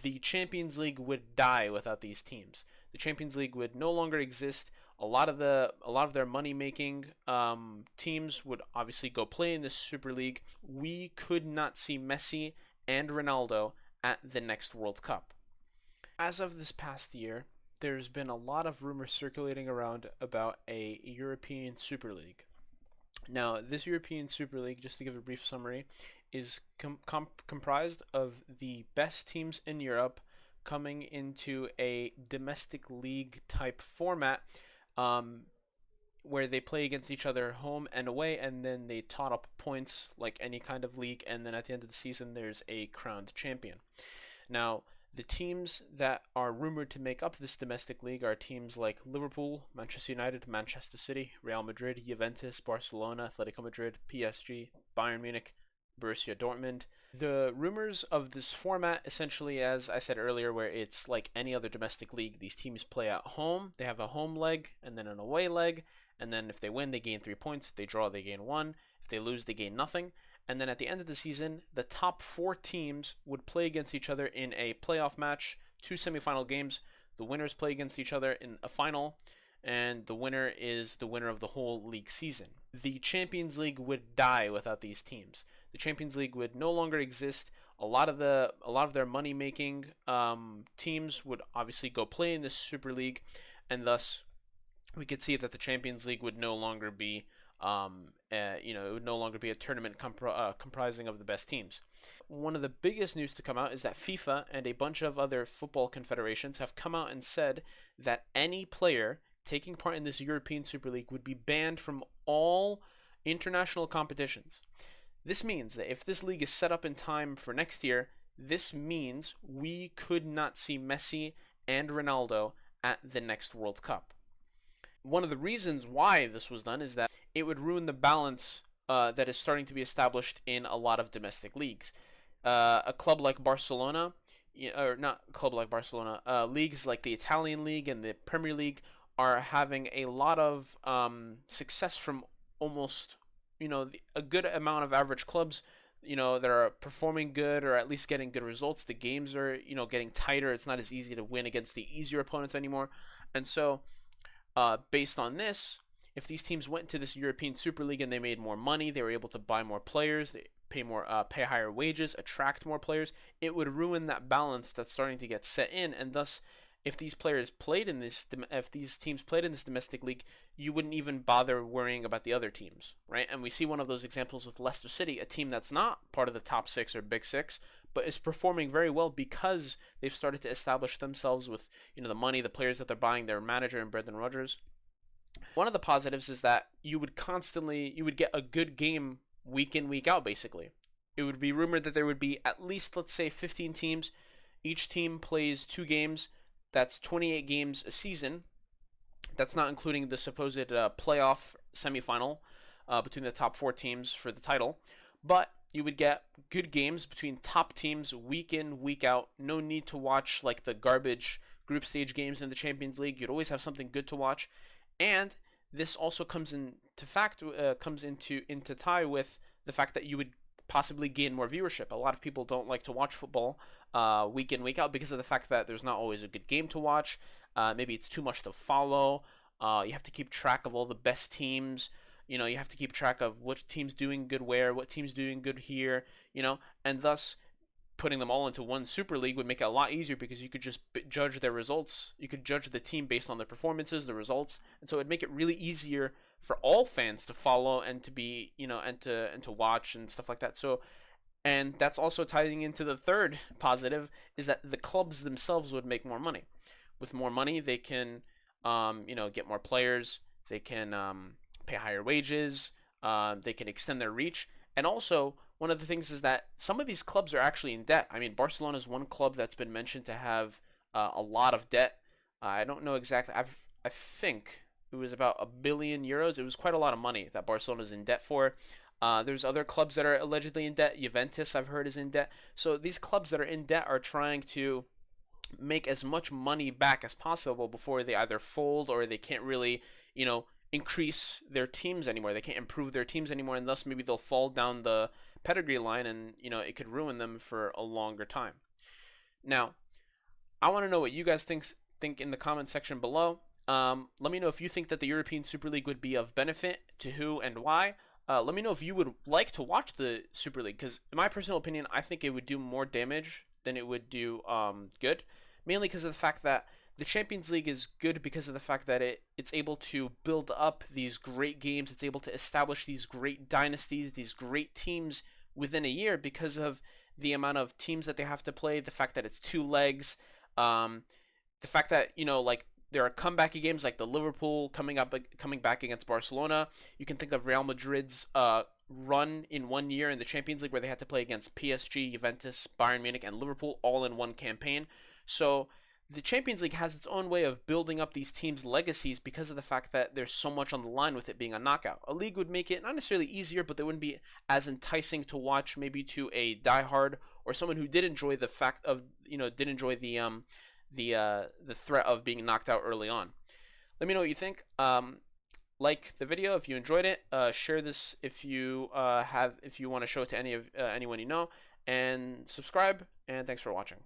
the Champions League would die without these teams. The Champions League would no longer exist. A lot of their money making teams would obviously go play in the Super League. We could not see Messi and Ronaldo at the next World Cup. As of this past year, there's been a lot of rumors circulating around about a European Super League. Now, this European Super League, just to give a brief summary, is comprised of the best teams in Europe coming into a domestic league type format, um, where they play against each other home and away, and then they tot up points like any kind of league, and then at the end of the season, there's a crowned champion. Now, the teams that are rumored to make up this domestic league are teams like Liverpool, Manchester United, Manchester City, Real Madrid, Juventus, Barcelona, Atletico Madrid, PSG, Bayern Munich, Borussia Dortmund. The rumors of this format, essentially, as I said earlier, where it's like any other domestic league, these teams play at home, they have a home leg and then an away leg, and then if they win, they gain 3 points, if they draw, they gain one, if they lose, they gain nothing. And then at the end of the season, the top four teams would play against each other in a playoff match, two semifinal games. The winners play against each other in a final, and the winner is the winner of the whole league season. The Champions League would die without these teams. The Champions League would no longer exist. A lot of their money making teams would obviously go play in the Super League, and thus we could see that the Champions League would no longer be it would no longer be a tournament comprising of the best teams. One of the biggest news to come out is that FIFA and a bunch of other football confederations have come out and said that any player taking part in this European Super League would be banned from all international competitions. This means that if this league is set up in time for next year, this means we could not see Messi and Ronaldo at the next World Cup. One of the reasons why this was done is that it would ruin the balance that is starting to be established in a lot of domestic leagues. A club like Barcelona, or not a club like Barcelona, leagues like the Italian League and the Premier League are having a lot of success from almost, a good amount of average clubs, that are performing good or at least getting good results. The games are, getting tighter. It's not as easy to win against the easier opponents anymore. And so, based on this, if these teams went to this European Super League and they made more money, they were able to buy more players, they pay higher wages, attract more players, it would ruin that balance that's starting to get set in, and thus, if these teams played in this domestic league, you wouldn't even bother worrying about the other teams, right? And we see one of those examples with Leicester City, a team that's not part of the top six or big six, but is performing very well because they've started to establish themselves with, the money, the players that they're buying, their manager and Brendan Rodgers. One of the positives is that you would get a good game week in, week out, basically. It would be rumored that there would be at least, let's say, 15 teams. Each team plays 2 games. That's 28 games a season. That's not including the supposed playoff semifinal between the top 4 teams for the title. But you would get good games between top teams week in, week out. No need to watch like the garbage group stage games in the Champions League. You'd always have something good to watch. And this also comes into tie with the fact that you would possibly gain more viewership. A lot of people don't like to watch football week in, week out because of the fact that there's not always a good game to watch. Maybe it's too much to follow. You have to keep track of all the best teams. You have to keep track of what team's doing good where, what team's doing good here, and thus putting them all into one Super League would make it a lot easier because you could just judge their results. You could judge the team based on their performances, the results, and so it'd make it really easier for all fans to follow and to be, and to watch and stuff like that. So, and that's also tying into the third positive is that the clubs themselves would make more money. With more money, they can, get more players. They can pay higher wages. They can extend their reach, and also one of the things is that some of these clubs are actually in debt. I mean, Barcelona is one club that's been mentioned to have a lot of debt. I don't know exactly. I think it was about €1 billion. It was quite a lot of money that Barcelona is in debt for. There's other clubs that are allegedly in debt. Juventus, I've heard, is in debt. So these clubs that are in debt are trying to make as much money back as possible before they either fold or they can't really, increase their teams anymore. They can't improve their teams anymore, and thus maybe they'll fall down the pedigree line, and it could ruin them for a longer time. Now, I want to know what you guys think in the comment section below. Let me know if you think that the European Super League would be of benefit to who and why. Let me know if you would like to watch the Super League, because in my personal opinion, I think it would do more damage than it would do good, mainly because of the fact that the Champions League is good because of the fact that it's able to build up these great games. It's able to establish these great dynasties, these great teams within a year because of the amount of teams that they have to play, the fact that it's two legs, um, the fact that like there are comeback games like the Liverpool coming back against Barcelona. You can think of Real Madrid's run in one year in the Champions League where they had to play against PSG, Juventus, Bayern Munich, and Liverpool all in one campaign. So the Champions League has its own way of building up these teams' legacies because of the fact that there's so much on the line with it being a knockout. A league would make it not necessarily easier, but they wouldn't be as enticing to watch maybe to a diehard or someone who did enjoy the fact of did enjoy the threat of being knocked out early on. Let me know what you think. Like the video if you enjoyed it. Share this if you want to show it to anyone you know, and subscribe. And thanks for watching.